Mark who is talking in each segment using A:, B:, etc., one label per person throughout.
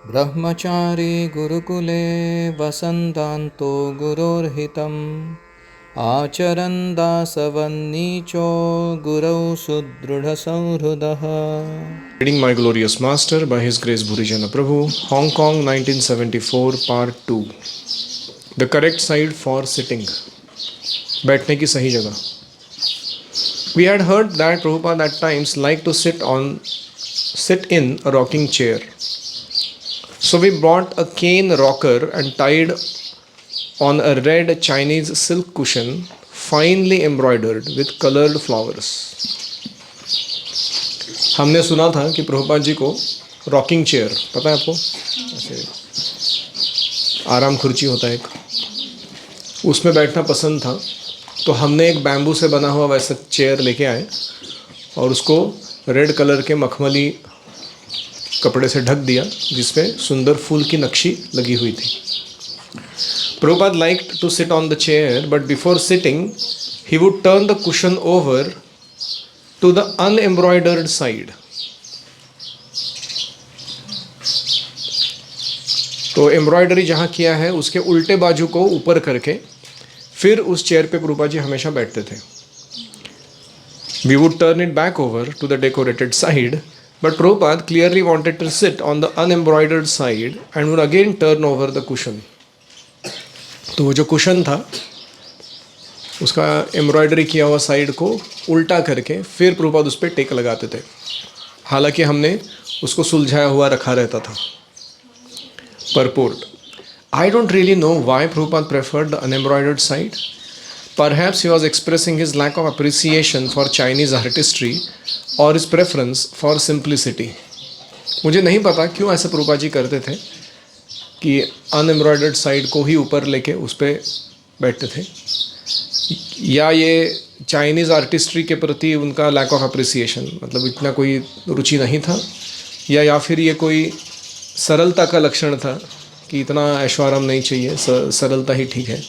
A: ब्रह्मचारी गुरुकुले वसन्तान्तो गुरोर्हितम् आचरन् दासवन्नीचो गुरौ सुदृढसंहृदः.
B: Reading My Glorious Master by His Grace Bhurijana Prabhu, Hong Kong 1974, Part 2. The correct side for sitting. बैठने की सही जगह. We had heard that Prabhupada at times liked to sit in a rocking chair. So we bought a cane rocker and tied on a red Chinese silk cushion finely embroidered with colored flowers. हमने सुना था कि प्रभुपाद जी को rocking chair, पता है आपको, ऐसे आराम खुर्ची होता है एक, उसमें बैठना पसंद था. तो हमने एक बैम्बू से बना हुआ वैसा चेयर लेके आए और उसको रेड कलर के मखमली कपड़े से ढक दिया जिसमें सुंदर फूल की नक्शी लगी हुई थी. Prabhupada liked to sit on the chair, but before sitting he would turn the cushion over to the unembroidered side. तो एम्ब्रॉयडरी जहाँ किया है उसके उल्टे बाजू को ऊपर करके फिर उस चेयर पे प्रभुपाद जी हमेशा बैठते थे. We would turn it back over to the decorated side, but Prabhupada clearly wanted to sit on the unembroidered side and would again turn over the cushion. तो वो जो कुशन था उसका एम्ब्रॉयडरी किया हुआ साइड को उल्टा करके फिर प्रभुपाद उस पर टेक लगाते थे. हालांकि हमने उसको सुलझाया हुआ रखा रहता था. Purport: I don't really know why Prabhupada preferred the unembroidered side. Perhaps he was expressing his lack of appreciation for Chinese artistry or his preference for simplicity. मुझे नहीं पता क्यों ऐसा प्रभुपाद जी करते थे कि अनएम्ब्रॉयडर्ड साइड को ही ऊपर लेके उस पर बैठते थे, या ये चाइनीज़ आर्टिस्ट्री के प्रति उनका लैक ऑफ अप्रिसिएशन, मतलब इतना कोई रुचि नहीं था, या फिर ये कोई सरलता का लक्षण था कि इतना ऐशोआराम नहीं चाहिए, सरलता ही ठीक है.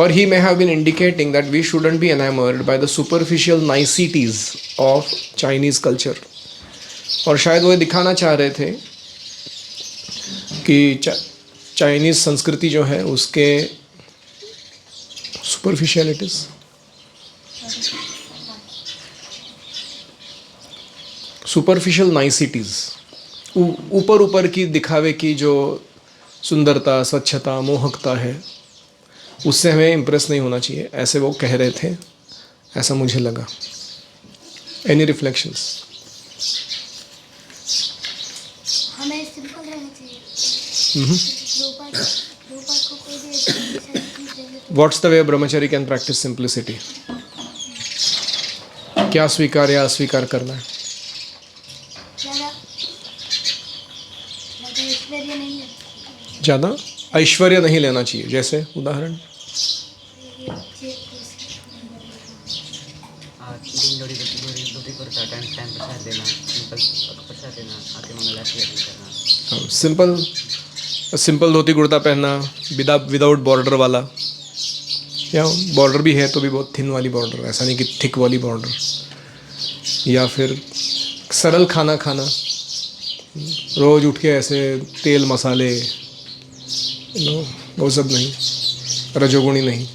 B: Or he may have been indicating that we shouldn't be enamored by the superficial niceties of Chinese culture. और शायद वो दिखाना चाह रहे थे कि चाइनीज़ संस्कृति जो है उसके सुपरफिशियलिटीज, सुपरफिशियल नाइसिटीज़, ऊपर ऊपर की दिखावे की जो सुंदरता, स्वच्छता, मोहकता है, उससे हमें इम्प्रेस नहीं होना चाहिए, ऐसे वो कह रहे थे, ऐसा मुझे लगा. Any reflections?
C: हमें सिंपल रहना चाहिए. को कोई भी
B: what's the way Brahmachari can practice simplicity? क्या स्वीकार या अस्वीकार करना है? ज़्यादा ऐश्वर्य नहीं लेना चाहिए. जैसे उदाहरण, सिंपल धोती कुर्ता पहनना विदाउट बॉर्डर वाला, या बॉर्डर भी है तो भी बहुत थिन वाली बॉर्डर, ऐसा नहीं कि थिक वाली बॉर्डर, या फिर सरल खाना खाना, रोज़ उठ के ऐसे तेल मसाले, वो सब नहीं, रजोगुणी नहीं.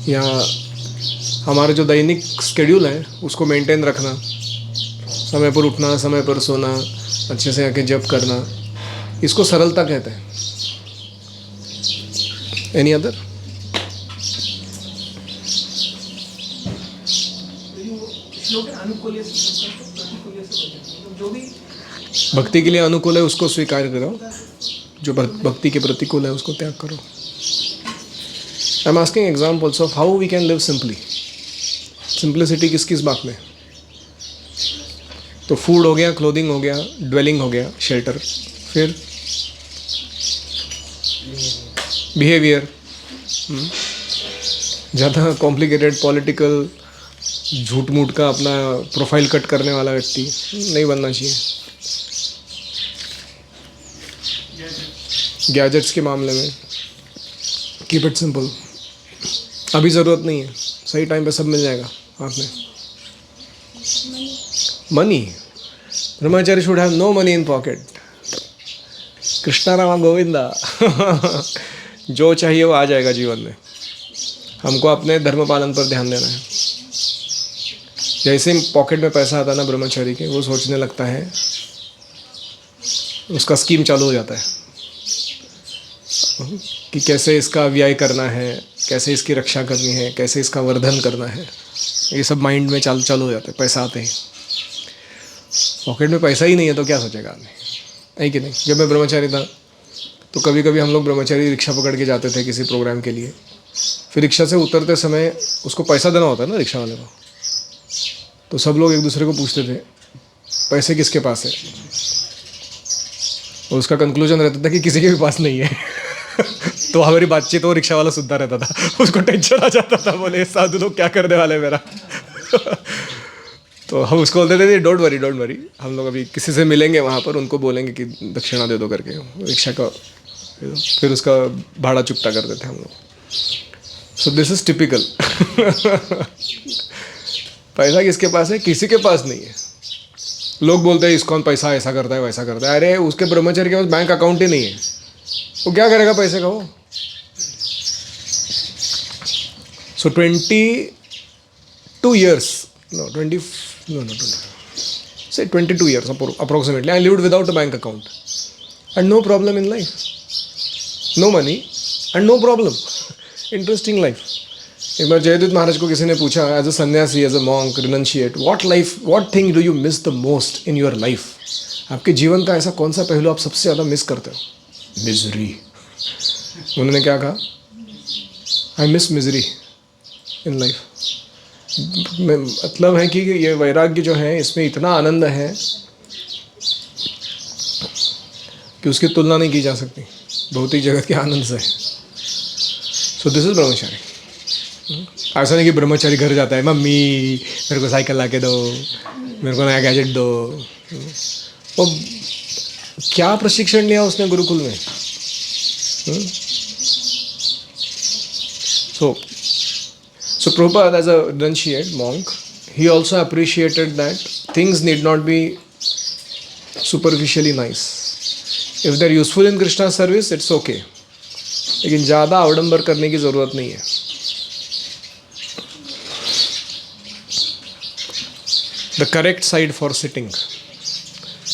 B: या हमारा जो दैनिक स्केड्यूल है उसको मेंटेन रखना, समय पर उठना, समय पर सोना, अच्छे से आके जप करना, इसको सरलता कहते हैं. Any other? भक्ति के लिए अनुकूल है उसको स्वीकार करो, जो भक्ति के प्रतिकूल है उसको त्याग करो. I am asking examples of how we can live simply. Simplicity किस किस बात में? तो फूड हो गया, क्लोथिंग हो गया, ड्वेलिंग हो गया, शेल्टर, फिर बिहेवियर. ज़्यादा कॉम्प्लिकेटेड पॉलिटिकल झूठ मूठ का अपना प्रोफाइल कट करने वाला व्यक्ति नहीं बनना चाहिए. गैजेट्स के मामले में कीप इट सिंपल. अभी ज़रूरत नहीं है, सही टाइम पे सब मिल जाएगा हाथ में. Money, Brahmachari should have no money in pocket. Krishna Rama Govinda. जो चाहिए वो आ जाएगा जीवन में। हमको अपने धर्म पालन पर ध्यान देना है। जैसे पॉकेट में पैसा आता है ना ब्रह्मचारी के, वो सोचने लगता है, उसका स्कीम चालू हो जाता है कि कैसे इसका व्यय करना है, कैसे इसकी रक्षा करनी है, कैसे इसका वर्धन करना है। ये सब माइंड में चालू हो जाता है पैसा आते ही। पॉकेट में पैसा ही नहीं है तो क्या सोचेगा आदमी, है कि नहीं। जब मैं ब्रह्मचारी था तो कभी कभी हम लोग ब्रह्मचारी रिक्शा पकड़ के जाते थे किसी प्रोग्राम के लिए। फिर रिक्शा से उतरते समय उसको पैसा देना होता है ना रिक्शा वाले को, तो सब लोग एक दूसरे को पूछते थे पैसे किसके पास है, और उसका कंक्लूजन रहता था कि किसी के भी पास नहीं है। तो हमारी बातचीत वो रिक्शा वाला सुनता रहता था, उसको टेंशन आ जाता था, बोले साधु लोग क्या करने वाले मेरा। तो हम उसको बोलते थे डोंट वरी, हम लोग अभी किसी से मिलेंगे वहाँ पर, उनको बोलेंगे कि दक्षिणा दे दो करके रिक्शा का, फिर उसका भाड़ा चुकता करते थे हम लोग। So this is typical. पैसा किसके पास है, किसी के पास नहीं है। लोग बोलते हैं इस्कॉन पैसा ऐसा करता है वैसा करता है। अरे उसके ब्रह्मचारी के पास बैंक अकाउंट ही नहीं है, वो क्या करेगा पैसे का वो। सो 22 years, say 22 years approximately, I lived without a bank account and no problem in life, no money and no problem. Interesting life. एक बार जयदूत महाराज को किसी ने पूछा, as a sannyasi, as a monk, renunciate, what thing do you miss the most in your life. आपके जीवन का ऐसा कौन सा पहलू आप सबसे ज़्यादा मिस करते हो। मिजरी। उन्होंने क्या कहा, I miss misery in life. मतलब है कि ये वैराग्य जो है इसमें इतना आनंद है कि उसकी तुलना नहीं की जा सकती भौतिक जगत के आनंद से। सो दिस इज ब्रह्मचारी। ऐसा नहीं कि ब्रह्मचारी घर जाता है, मम्मी मेरे को साइकिल ला के दो, मेरे को नया गैजेट दो। वो क्या प्रशिक्षण लिया उसने गुरुकुल में। So Prabhupada, as a renunciate monk, he also appreciated that things need not be superficially nice. If they're useful in Krishna's service, it's okay. लेकिन ज़्यादा अवडंबर करने की ज़रूरत नहीं है। The correct side for sitting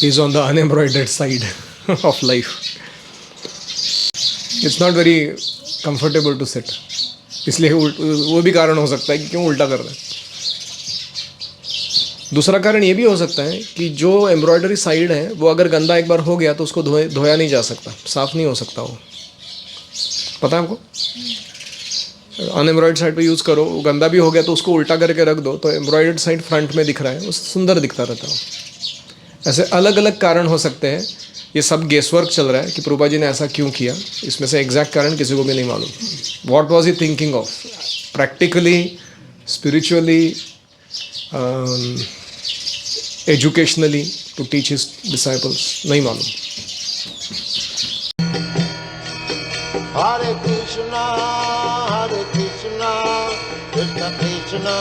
B: is on the unembroidered side of life. It's not very comfortable to sit. इसलिए वो भी कारण हो सकता है कि क्यों उल्टा कर रहे हैं। दूसरा कारण ये भी हो सकता है कि जो एम्ब्रॉयडरी साइड है वो अगर गंदा एक बार हो गया तो उसको धोया नहीं जा सकता, साफ नहीं हो सकता वो। पता है आपको, अनएम्ब्रॉयड साइड पे यूज़ करो, वो गंदा भी हो गया तो उसको उल्टा करके रख दो तो एम्ब्रॉयडर्ड साइड फ्रंट में दिख रहा है, वो सुंदर दिखता रहता है। ऐसे अलग अलग कारण हो सकते हैं। ये सब गेसवर्क चल रहा है कि प्रभुपाद जी ने ऐसा क्यों किया, इसमें से एग्जैक्ट कारण किसी को भी नहीं मालूम। What was he thinking of practically, spiritually, educationally to teach his disciples, नहीं मालूम।
D: Hare Krishna, Krishna Krishna